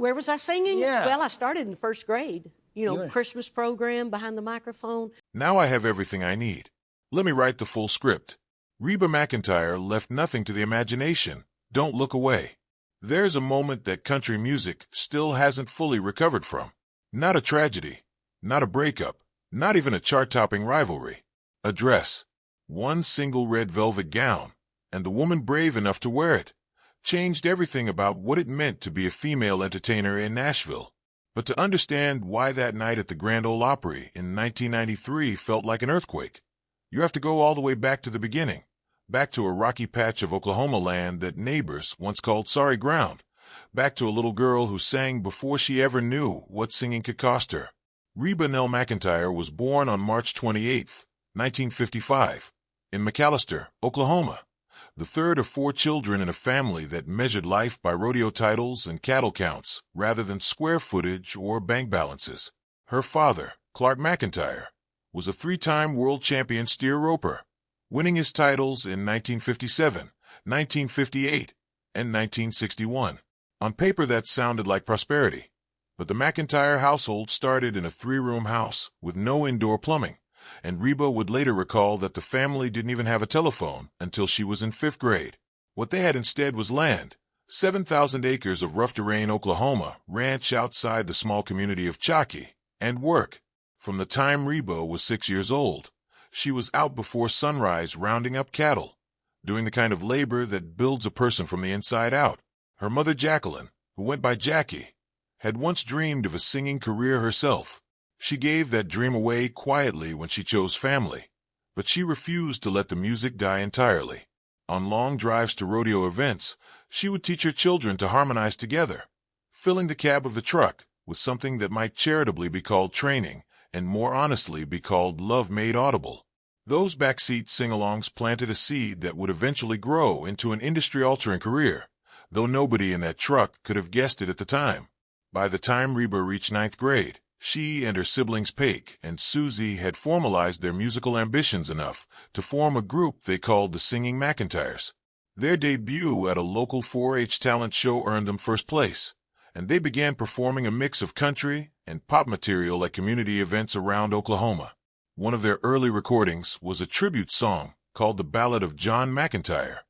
Where was I singing? Yeah. Well, I started in first grade. Christmas program behind the microphone. Now I have everything I need. Let me write the full script. Reba McEntire left nothing to the imagination. Don't look away. There's a moment that country music still hasn't fully recovered from. Not a tragedy, not a breakup, not even a chart-topping rivalry. A dress. One single red velvet gown, and the woman brave enough to wear it, changed everything about what it meant to be a female entertainer in Nashville. But to understand why that night at the Grand Ole Opry in 1993 felt like an earthquake, you have to go all the way back to the beginning, back to a rocky patch of Oklahoma land that neighbors once called sorry ground, back to a little girl who sang before she ever knew what singing could cost her. Reba Nell McEntire was born on March 28, 1955, in McAlester, Oklahoma, the third of 4 children in a family that measured life by rodeo titles and cattle counts rather than square footage or bank balances. Her father, Clark McEntire, was a 3-time world champion steer roper, winning his titles in 1957, 1958, and 1961. On paper that sounded like prosperity, but the McEntire household started in a 3-room house with no indoor plumbing, and Reba would later recall that the family didn't even have a telephone until she was in 5th grade. What they had instead was land, 7,000 acres of rough terrain Oklahoma ranch outside the small community of Chalky, and work. From the time Reba was 6 years old, she was out before sunrise rounding up cattle, doing the kind of labor that builds a person from the inside out. Her mother Jacqueline, who went by Jackie, had once dreamed of a singing career herself. She gave that dream away quietly when she chose family, but she refused to let the music die entirely. On long drives to rodeo events, she would teach her children to harmonize together, filling the cab of the truck with something that might charitably be called training and more honestly be called love made audible. Those backseat sing-alongs planted a seed that would eventually grow into an industry-altering career, though nobody in that truck could have guessed it at the time. By the time Reba reached 9th grade, she and her siblings Paik and Susie had formalized their musical ambitions enough to form a group they called the Singing McEntires. Their debut at a local 4-H talent show earned them first place, and they began performing a mix of country and pop material at community events around Oklahoma. One of their early recordings was a tribute song called The Ballad of John McEntire,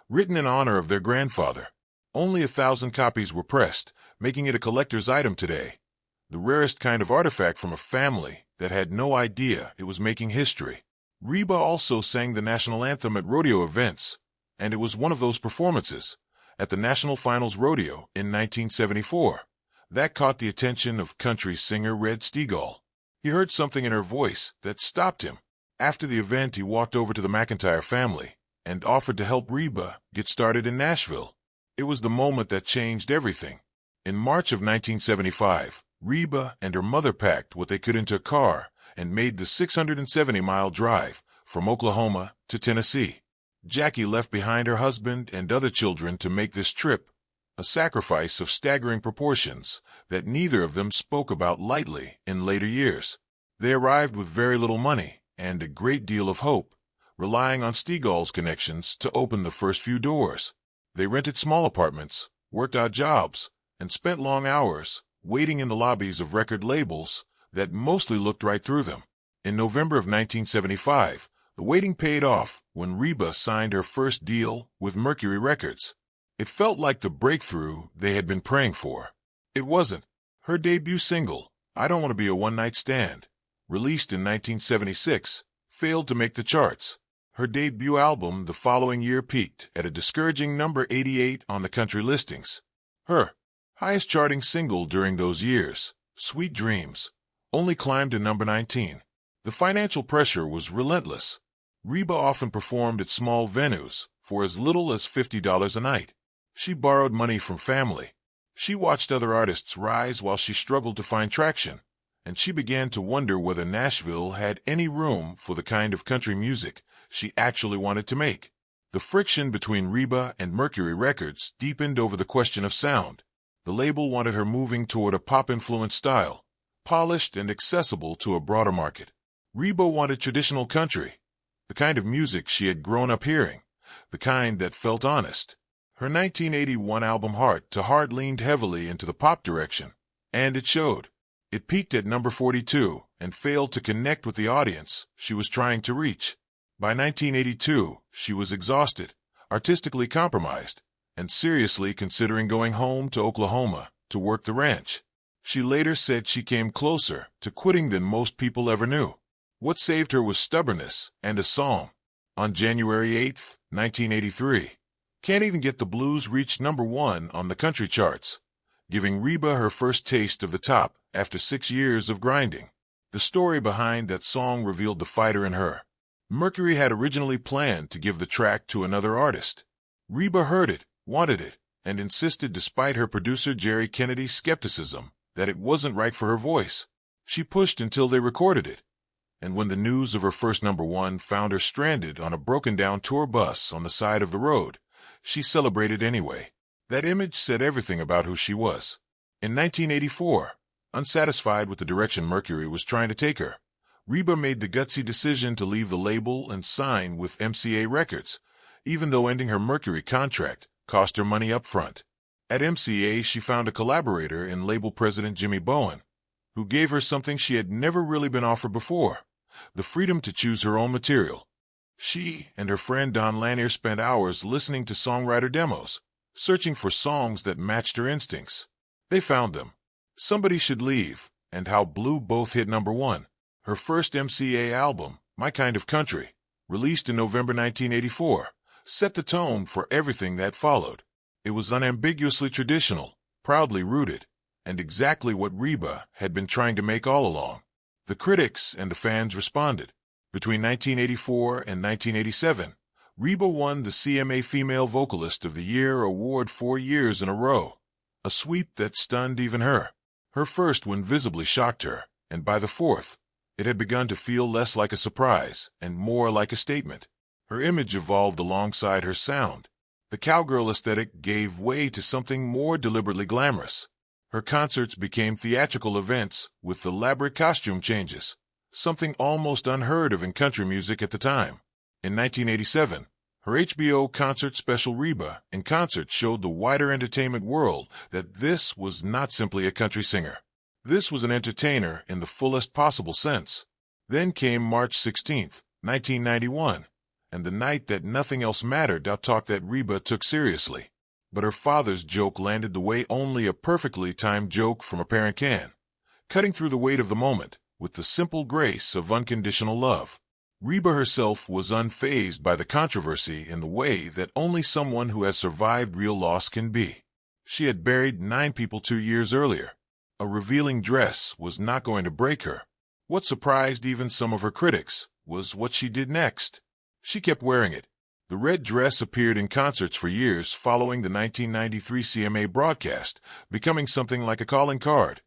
written in honor of their grandfather. Only 1,000 copies were pressed, making it a collector's item today, the rarest kind of artifact from a family that had no idea it was making history. Reba also sang the national anthem at rodeo events, and it was one of those performances, at the National Finals Rodeo in 1974, that caught the attention of country singer Red Steagall. He heard something in her voice that stopped him. After the event, he walked over to the McEntire family and offered to help Reba get started in Nashville. It was the moment that changed everything. In March of 1975, Reba and her mother packed what they could into a car and made the 670-mile drive from Oklahoma to Tennessee. Jackie left behind her husband and other children to make this trip, a sacrifice of staggering proportions that neither of them spoke about lightly in later years. They arrived with very little money and a great deal of hope, relying on Steagall's connections to open the first few doors. They rented small apartments, worked odd jobs, and spent long hours waiting in the lobbies of record labels that mostly looked right through them. In November of 1975, the waiting paid off when Reba signed her first deal with Mercury Records. It felt like the breakthrough they had been praying for. It wasn't. Her debut single, I Don't Want to Be a One-Night Stand, released in 1976, failed to make the charts. Her debut album the following year peaked at a discouraging number 88 on the country listings. Her highest charting single during those years, Sweet Dreams, only climbed to number 19. The financial pressure was relentless. Reba often performed at small venues for as little as $50 a night. She borrowed money from family. She watched other artists rise while she struggled to find traction, and she began to wonder whether Nashville had any room for the kind of country music she actually wanted to make. The friction between Reba and Mercury Records deepened over the question of sound. The label wanted her moving toward a pop-influenced style, polished and accessible to a broader market. Reba wanted traditional country, the kind of music she had grown up hearing, the kind that felt honest. Her 1981 album Heart to Heart leaned heavily into the pop direction, and it showed. It peaked at number 42 and failed to connect with the audience she was trying to reach. By 1982, she was exhausted, artistically compromised, and seriously considering going home to Oklahoma to work the ranch. She later said she came closer to quitting than most people ever knew. What saved her was stubbornness and a song. On January 8, 1983, Can't Even Get the Blues reached number 1 on the country charts, giving Reba her first taste of the top after 6 years of grinding. The story behind that song revealed the fighter in her. Mercury had originally planned to give the track to another artist. Reba heard it, wanted it, and insisted despite her producer Jerry Kennedy's skepticism that it wasn't right for her voice. She pushed until they recorded it. And when the news of her first number 1 found her stranded on a broken-down tour bus on the side of the road, she celebrated anyway. That image said everything about who she was. In 1984, unsatisfied with the direction Mercury was trying to take her, Reba made the gutsy decision to leave the label and sign with MCA Records, even though ending her Mercury contract cost her money up front. At MCA, she found a collaborator in label president Jimmy Bowen, who gave her something she had never really been offered before, the freedom to choose her own material. She and her friend Don Lanier spent hours listening to songwriter demos, searching for songs that matched her instincts. They found them. Somebody Should Leave and How Blue both hit number 1. Her first MCA album, My Kind of Country, released in November 1984, set the tone for everything that followed. It was unambiguously traditional, proudly rooted, and exactly what Reba had been trying to make all along. The critics and the fans responded. Between 1984 and 1987, Reba won the CMA Female Vocalist of the Year award 4 years in a row, a sweep that stunned even her. Her first win visibly shocked her, and by the fourth, it had begun to feel less like a surprise and more like a statement. Her image evolved alongside her sound. The cowgirl aesthetic gave way to something more deliberately glamorous. Her concerts became theatrical events with elaborate costume changes, something almost unheard of in country music at the time. In 1987, her HBO concert special Reba in Concert showed the wider entertainment world that this was not simply a country singer. This was an entertainer in the fullest possible sense. Then came March 16, 1991, and the night that nothing else mattered, a talk that Reba took seriously. But her father's joke landed the way only a perfectly timed joke from a parent can, cutting through the weight of the moment with the simple grace of unconditional love. Reba herself was unfazed by the controversy in the way that only someone who has survived real loss can be. She had buried 9 people 2 years earlier. A revealing dress was not going to break her. What surprised even some of her critics was what she did next. She kept wearing it. The red dress appeared in concerts for years following the 1993 CMA broadcast, becoming something like a calling card,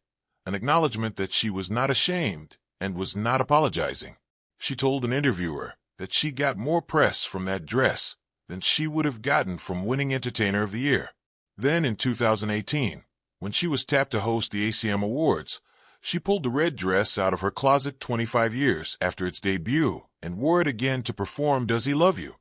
an acknowledgement that she was not ashamed and was not apologizing. She told an interviewer that she got more press from that dress than she would have gotten from winning Entertainer of the Year. Then in 2018, when she was tapped to host the ACM Awards, she pulled the red dress out of her closet 25 years after its debut and wore it again to perform Does He Love You?,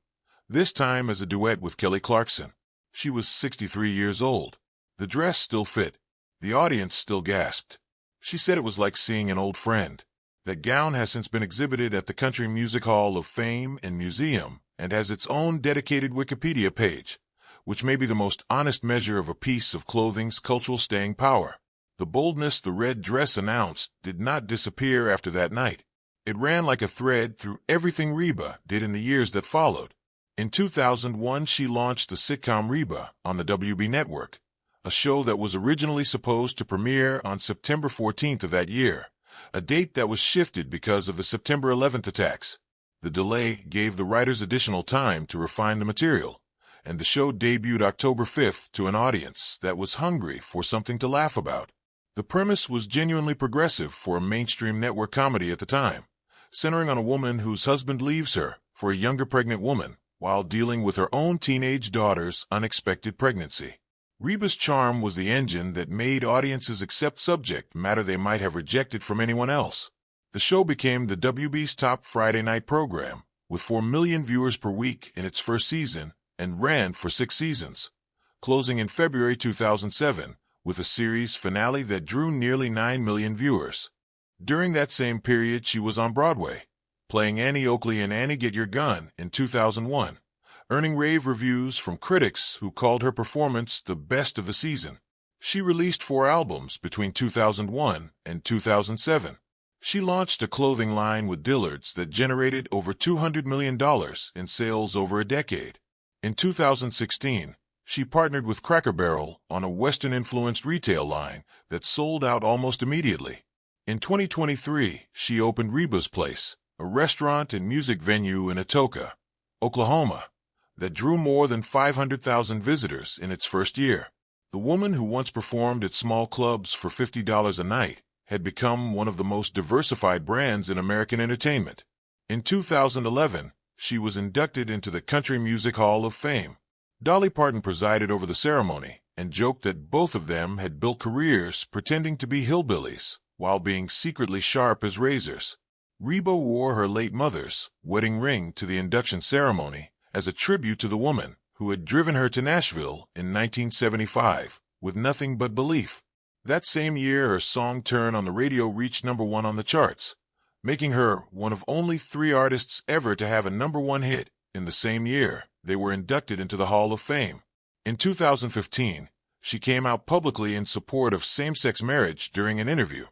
this time as a duet with Kelly Clarkson. She was 63 years old. The dress still fit. The audience still gasped. She said it was like seeing an old friend. That gown has since been exhibited at the Country Music Hall of Fame and Museum and has its own dedicated Wikipedia page, which may be the most honest measure of a piece of clothing's cultural staying power. The boldness the red dress announced did not disappear after that night. It ran like a thread through everything Reba did in the years that followed. In 2001, she launched the sitcom Reba on the WB network, a show that was originally supposed to premiere on September 14th of that year, a date that was shifted because of the September 11th attacks. The delay gave the writers additional time to refine the material, and the show debuted October 5th to an audience that was hungry for something to laugh about. The premise was genuinely progressive for a mainstream network comedy at the time, centering on a woman whose husband leaves her for a younger pregnant woman while dealing with her own teenage daughter's unexpected pregnancy. Reba's charm was the engine that made audiences accept subject matter they might have rejected from anyone else. The show became the WB's top Friday night program, with 4 million viewers per week in its first season, and ran for 6 seasons. closing in February 2007 with a series finale that drew nearly 9 million viewers. During that same period, she was on Broadway, playing Annie Oakley in Annie Get Your Gun in 2001, earning rave reviews from critics who called her performance the best of the season. She released 4 albums between 2001 and 2007. She launched a clothing line with Dillard's that generated over $200 million in sales over a decade. In 2016, she partnered with Cracker Barrel on a Western-influenced retail line that sold out almost immediately. In 2023, she opened Reba's Place, a restaurant and music venue in Atoka, Oklahoma, that drew more than 500,000 visitors in its first year. The woman who once performed at small clubs for $50 a night had become one of the most diversified brands in American entertainment. In 2011, she was inducted into the Country Music Hall of Fame. Dolly Parton presided over the ceremony and joked that both of them had built careers pretending to be hillbillies while being secretly sharp as razors. Reba wore her late mother's wedding ring to the induction ceremony as a tribute to the woman who had driven her to Nashville in 1975 with Nothing But Belief. That same year, her song Turn on the radio reached #1 on the charts, making her one of only 3 artists ever to have a #1 hit in the same year they were inducted into the Hall of Fame. In 2015, she came out publicly in support of same-sex marriage during an interview,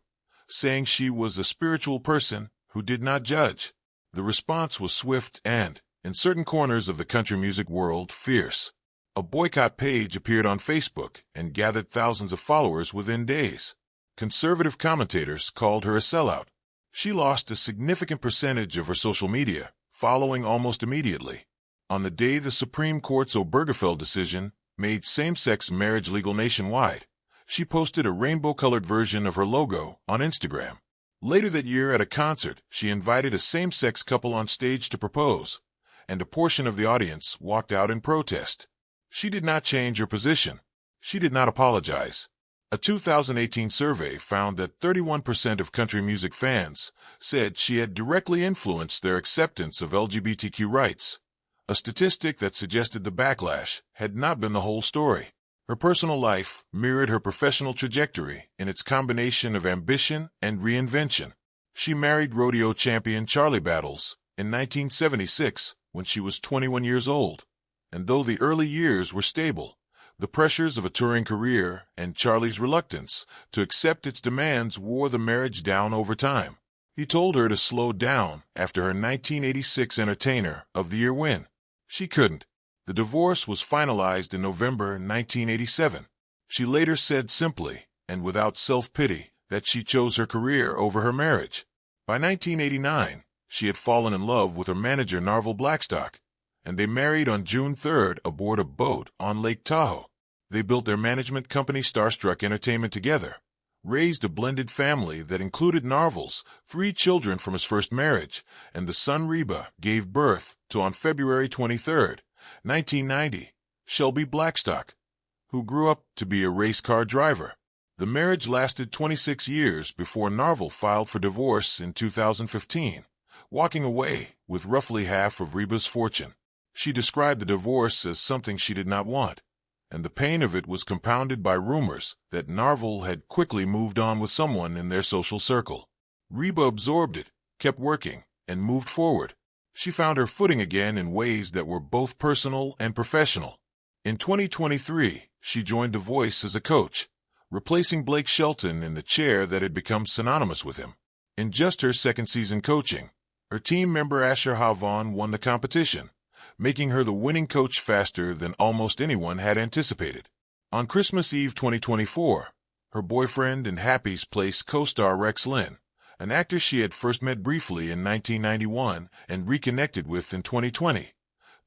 saying she was a spiritual person who did not judge. The response was swift and, in certain corners of the country music world, fierce. A boycott page appeared on Facebook and gathered thousands of followers within days. Conservative commentators called her a sellout. She lost a significant percentage of her social media following almost immediately. On the day the Supreme Court's Obergefell decision made same-sex marriage legal nationwide, she posted a rainbow-colored version of her logo on Instagram. Later that year at a concert, she invited a same-sex couple on stage to propose, and a portion of the audience walked out in protest. She did not change her position. She did not apologize. A 2018 survey found that 31% of country music fans said she had directly influenced their acceptance of LGBTQ rights, a statistic that suggested the backlash had not been the whole story. Her personal life mirrored her professional trajectory in its combination of ambition and reinvention. She married rodeo champion Charlie Battles in 1976 when she was 21 years old. And though the early years were stable, the pressures of a touring career and Charlie's reluctance to accept its demands wore the marriage down over time. He told her to slow down after her 1986 Entertainer of the Year win. She couldn't. The divorce was finalized in November 1987. She later said simply, and without self-pity, that she chose her career over her marriage. By 1989, she had fallen in love with her manager Narvel Blackstock, and they married on June 3rd aboard a boat on Lake Tahoe. They built their management company Starstruck Entertainment together, raised a blended family that included Narvel's 3 children from his first marriage, and the son Reba gave birth to on February 23rd, 1990, Shelby Blackstock, who grew up to be a race car driver. The marriage lasted 26 years before Narvel filed for divorce in 2015, walking away with roughly half of Reba's fortune. She described the divorce as something she did not want, and the pain of it was compounded by rumors that Narvel had quickly moved on with someone in their social circle. Reba absorbed it, kept working, and moved forward. She found her footing again in ways that were both personal and professional. In 2023, she joined The Voice as a coach, replacing Blake Shelton in the chair that had become synonymous with him. In just her second season coaching, her team member Asher Havon won the competition, making her the winning coach faster than almost anyone had anticipated. On Christmas Eve 2024, her boyfriend and Happy's Place co-star Rex Linn, an actor she had first met briefly in 1991 and reconnected with in 2020,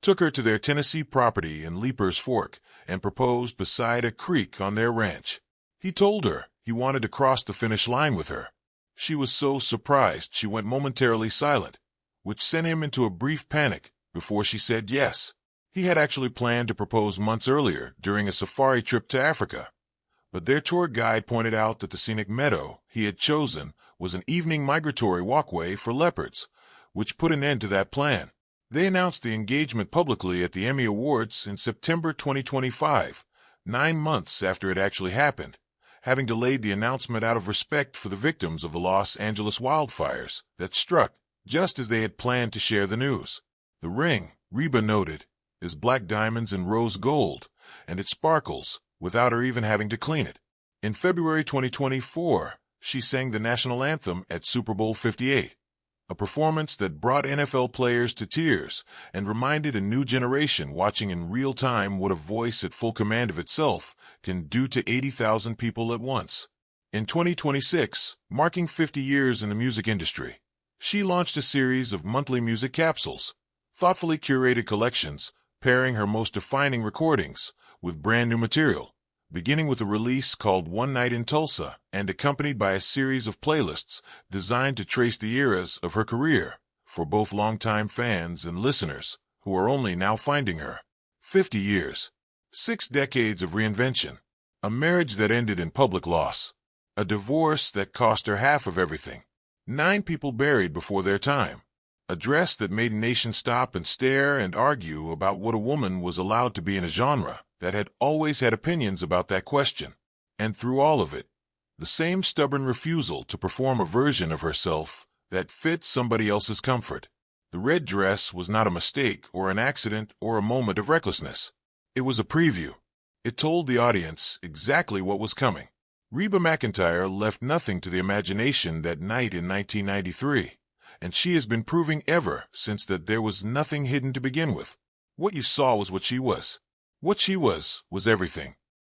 took her to their Tennessee property in Leaper's Fork and proposed beside a creek on their ranch. He told her he wanted to cross the finish line with her. She was so surprised she went momentarily silent, which sent him into a brief panic before she said yes. He had actually planned to propose months earlier during a safari trip to Africa, but their tour guide pointed out that the scenic meadow he had chosen was an evening migratory walkway for leopards, which put an end to that plan. They announced the engagement publicly at the Emmy Awards in September 2025, 9 months after it actually happened, having delayed the announcement out of respect for the victims of the Los Angeles wildfires that struck just as they had planned to share the news. The ring, Reba noted, is black diamonds and rose gold, and it sparkles without her even having to clean it. In February 2024, she sang the national anthem at Super Bowl 58, a performance that brought NFL players to tears and reminded a new generation watching in real time what a voice at full command of itself can do to 80,000 people at once. In 2026, marking 50 years in the music industry, she launched a series of monthly music capsules, thoughtfully curated collections, pairing her most defining recordings with brand new material, beginning with a release called One Night in Tulsa and accompanied by a series of playlists designed to trace the eras of her career for both longtime fans and listeners who are only now finding her. 50 years. 6 decades of reinvention. A marriage that ended in public loss. A divorce that cost her half of everything. 9 people buried before their time. A dress that made a nation stop and stare and argue about what a woman was allowed to be in a genre that had always had opinions about that question. And through all of it, the same stubborn refusal to perform a version of herself that fit somebody else's comfort. The red dress was not a mistake or an accident or a moment of recklessness. It was a preview. It told the audience exactly what was coming. Reba McEntire left nothing to the imagination that night in 1993, and she has been proving ever since that there was nothing hidden to begin with. What you saw was what she was. What she was everything.